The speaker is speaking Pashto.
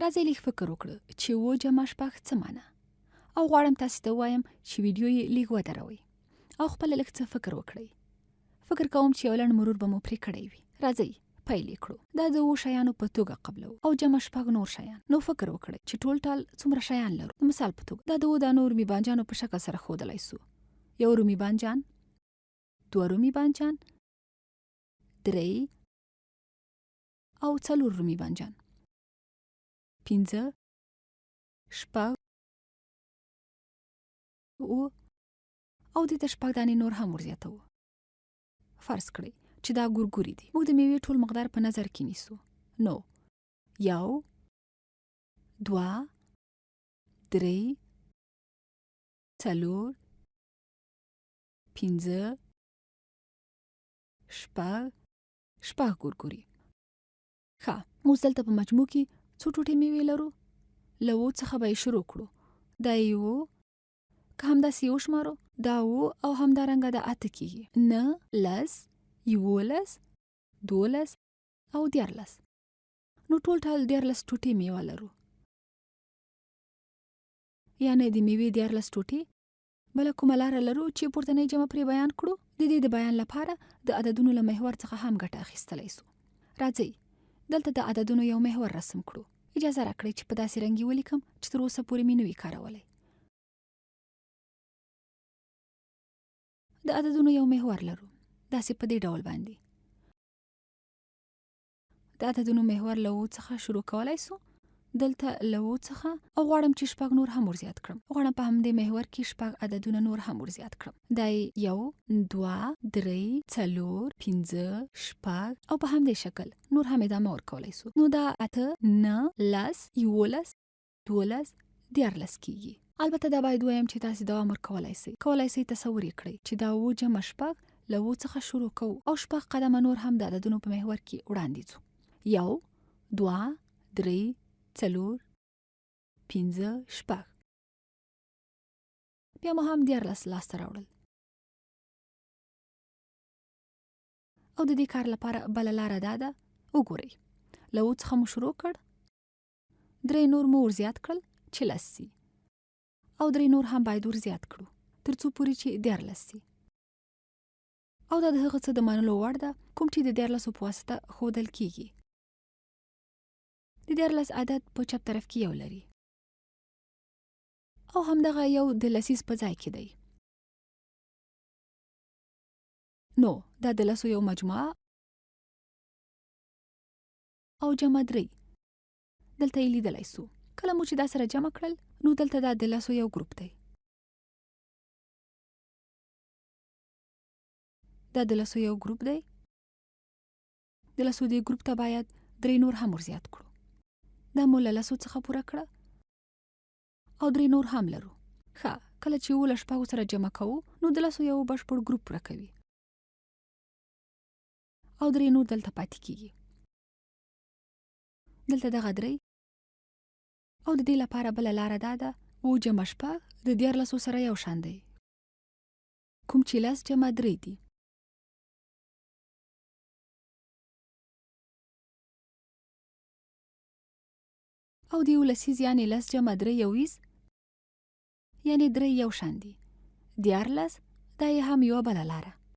راځئ لږ فکر وکړو چې 7 جمع 6 څه معنی او غواړم تاسو ته وایم چې ویډیو یې لږ ودروئ او خپل لږ څه فکر وکړئ. فکر کوم چې یو لنډ مرور به مو پرې کړی وي. راځئ پیل کړو. دا د 7 شیانو په توګه قبلو او جمع 6 نور شیان. نو فکر وکړئ چې ټول څومره شیان لرو. مثال په توګه دا د 7 دانو رومي بانجانو په شکل سره ښودلی سو. 1 رومي بانجان، 2 رومي بانجان، 3 او 4 رومي بانجان، 5 6 او د 6 دانې نور هم ورزیاتوو. فرض کړئ چې دا ګورګوري دي. موږ د میوې ټول مقدار په نظر کې نیسو. نو 1 2 3 4 5 6 ګورګوري. ښه، موږ دلته په مجموع کې څو ټوټې میوې لرو؟ له 7 څخه به یې شروع کړو. دا یو که همداسې یې وشمارو دا 7 او همدارنګه دا 8 کېږي. 9 10 11 12 او 14. نو ټول 14 ټوټې میوه لرو. یعنې د میوې 14 ټوټې. بله کومه لاره لرو چې پورتنۍ جمع پرې بیان کړو؟ د دې د بیان لپاره د عددونو له محور څخه هم ګټه اخیستلی سو. راځئ دلته د عددونو یو محور رسم کړو. اجازه راکړئ چې په داسې رنګ یې ولیکم چې تر اوسه پورې مې نه وي کارولی. د عددونو یو محور لرو. داسې په دې ډول باندې. د عددونو محور له 7 څخه شروع کولی سو. دلته له 7 څخه او غواړم چې 6 نور هم ورزیات کړم. غواړم په همدې محور کې 6 عددونه نور هم ورزیات کړم. دا 1 2 3 4 5 6 او په همدې شکل نور هم ادامه ورکولی سو. نو دا 8 9 10 11 12 14 کېږي. البته دا باید وایم چې تاسې دوام ورکولی سئ. کولی سئ تصور یې کړئ چې دا 7 جمع 6 له 7 څخه شروع کوو او 6 قدمه نور هم د عددونو په محور کې وړاندې ځو. 1 2 3 4 5 6 بیا مو هم 14 لاسته راوړل. او د دې کار لپاره بله لاره دا ده. وګورئ له 7 څخه مو شروع کړ، 3 نور مو ورزیات کړل چې 10 سي او 3 نور هم باید ورزیات کړو تر څو پورې چې 14 سي. او دا د هغه څه د منلو وړ ده کوم چې د 14 په واسطه ښودل کیږي. د 14 عدد په چپ طرف کې یو لري او همدغه یو د لسیز په ځای کې دی. نو دا د لسو یو مجموعه او جمع 3 دلته یې لیدلی سو. کله مو چې دا سره جمع کړل نو دلته دا د لسو یو ګروپ دی. دا د لسو یو ګروپ دی. د لسو دې ګروپ ته باید 3 نور هم ورزیات کړو. دا مو له لسو څخه پوره کړه او 3 نور هم لرو. ښه، کله چې 7 له 6 سره جمع کوو نو د لسو یو بشپړ ګروپ پوره کوي او 3 نور دلته پاتې کېږي. دلته دغه 3 او د دې لپاره بله لاره دا ده 7 جمع 6 د 14 سره یو شان دی، کوم چې 10 جمع 3 دي. او د 11 یعنې 10 جمع 3 21 یعنې 3 یو شان دي. 14 دا یې هم یوه بله لاره.